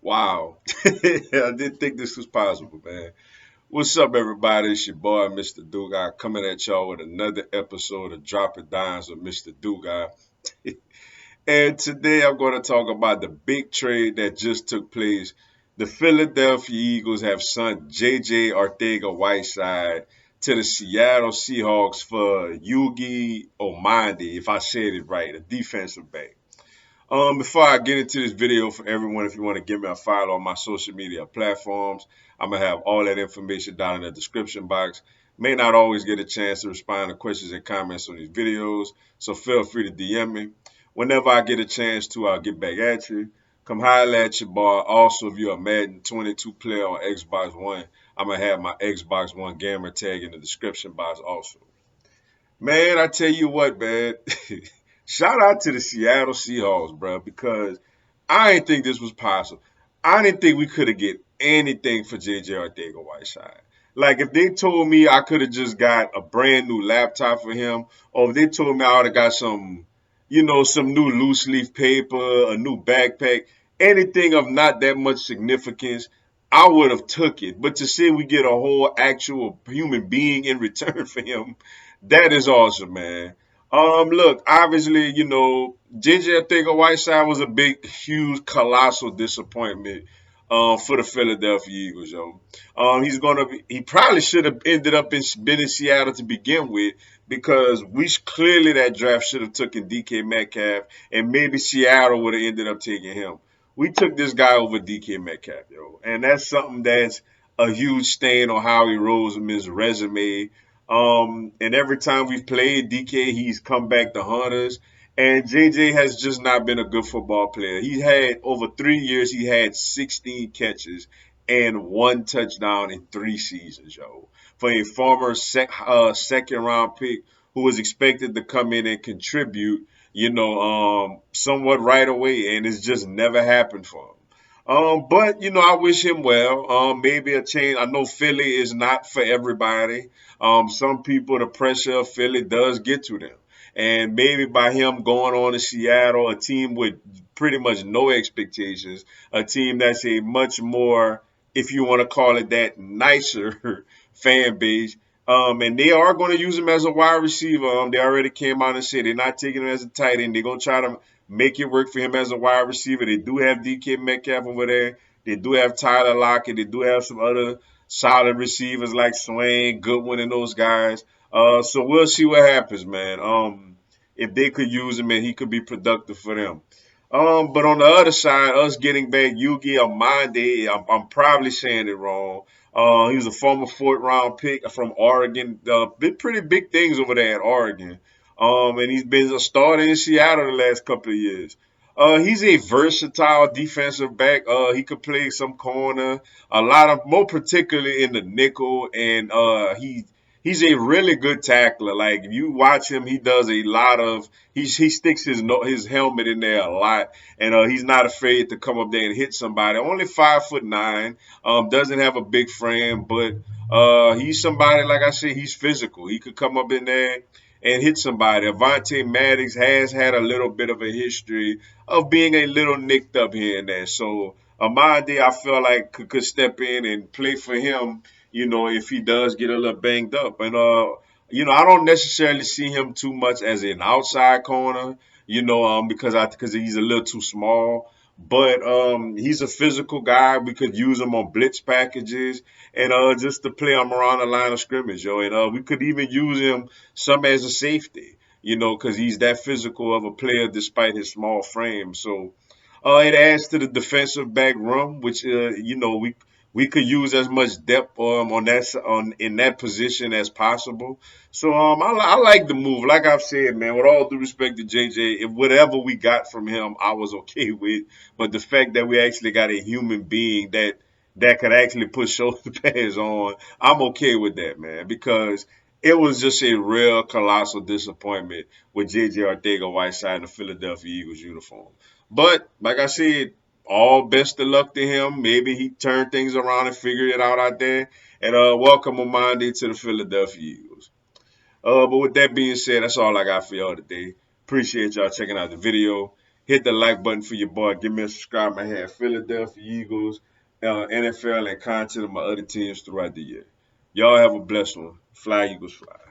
Wow. I didn't think this was possible, man. What's up, everybody? It's your boy, Mr. Dugai, coming at y'all with another episode of Dropping Dimes with Mr. Dugai. And today I'm going to talk about the big trade that just took place. The Philadelphia Eagles have sent JJ Arcega Whiteside to the Seattle Seahawks for Yugi Omandi, if I said it right, a defensive back. Before I get into this video, for everyone, if you want to give me a follow on my social media platforms, I'm gonna have all that information down in the description box. May not always get a chance to respond to questions and comments on these videos, so feel free to DM me. Whenever I get a chance to, I'll get back at you. Come holler at your boy. Also, if you're a Madden 22 player on Xbox One, I'm gonna have my Xbox One gamer tag in the description box also. Man, I tell you what, man. Shout out to the Seattle Seahawks, bro, because I didn't think this was possible. I didn't think we could have get anything for JJ Arcega Whiteside. Like if they told me I could have just got a brand new laptop for him, or if they told me I would have got some, some new loose leaf paper, a new backpack, anything of not that much significance, I would have took it. But to say we get a whole actual human being in return for him, that is awesome, man. Look, obviously, JJ Arcega Whiteside was a big, huge, colossal disappointment for the Philadelphia Eagles, yo. He probably should have ended up been in Seattle to begin with because clearly that draft should have taken DK Metcalf and maybe Seattle would have ended up taking him. We took this guy over DK Metcalf, yo, and that's something that's a huge stain on Howie Roseman's resume. And every time we've played DK, he's come back to haunt us. And JJ has just not been a good football player. He had over 3 years, he had 16 catches and one touchdown in 3 seasons, yo. For a former second round pick who was expected to come in and contribute, somewhat right away, and it's just never happened for him. But I wish him well. Maybe a change. I know Philly is not for everybody. Some people, the pressure of Philly does get to them. And maybe by him going on to Seattle, a team with pretty much no expectations, a team that's a much more, if you want to call it that, nicer fan base. And they are going to use him as a wide receiver. They already came out and said they're not taking him as a tight end. They're going to try to make it work for him as a wide receiver. They do have DK Metcalf over there. They do have Tyler Lockett. They do have some other solid receivers like Swain, Goodwin, and those guys. So we'll see what happens, man. If they could use him and he could be productive for them. But on the other side, us getting back Yugi Amadi, I'm probably saying it wrong. He was a former fourth round pick from Oregon. Did pretty big things over there at Oregon. And he's been a starter in Seattle the last couple of years. He's a versatile defensive back. He could play some corner, a lot of more particularly in the nickel, and he's a really good tackler. Like if you watch him, he does a lot of he sticks his helmet in there a lot, and he's not afraid to come up there and hit somebody. Only 5'9", doesn't have a big frame, but he's somebody like I said, he's physical. He could come up in there and hit somebody. Avonte Maddox has had a little bit of a history of being a little nicked up here and there. So Amadi, I feel like could step in and play for him, if he does get a little banged up. And I don't necessarily see him too much as an outside corner, because he's a little too small. But he's a physical guy. We could use him on blitz packages and just to play him around the line of scrimmage, yo. And we could even use him some as a safety, because he's that physical of a player despite his small frame. So it adds to the defensive back room, which we could use as much depth on in that position as possible. So I like the move. Like I've said, man, with all due respect to JJ, if whatever we got from him, I was okay with. But the fact that we actually got a human being that could actually put shoulder pads on, I'm okay with that, man, because it was just a real colossal disappointment with JJ Arcega Whiteside in the Philadelphia Eagles uniform. But like I said, all best of luck to him. Maybe he turned things around and figured it out there. And welcome Amandi to the Philadelphia Eagles. But with that being said, that's all I got for y'all today. Appreciate y'all checking out the video. Hit the like button for your boy. Give me a subscribe. I have Philadelphia Eagles, NFL, and content of my other teams throughout the year. Y'all have a blessed one. Fly, Eagles, fly.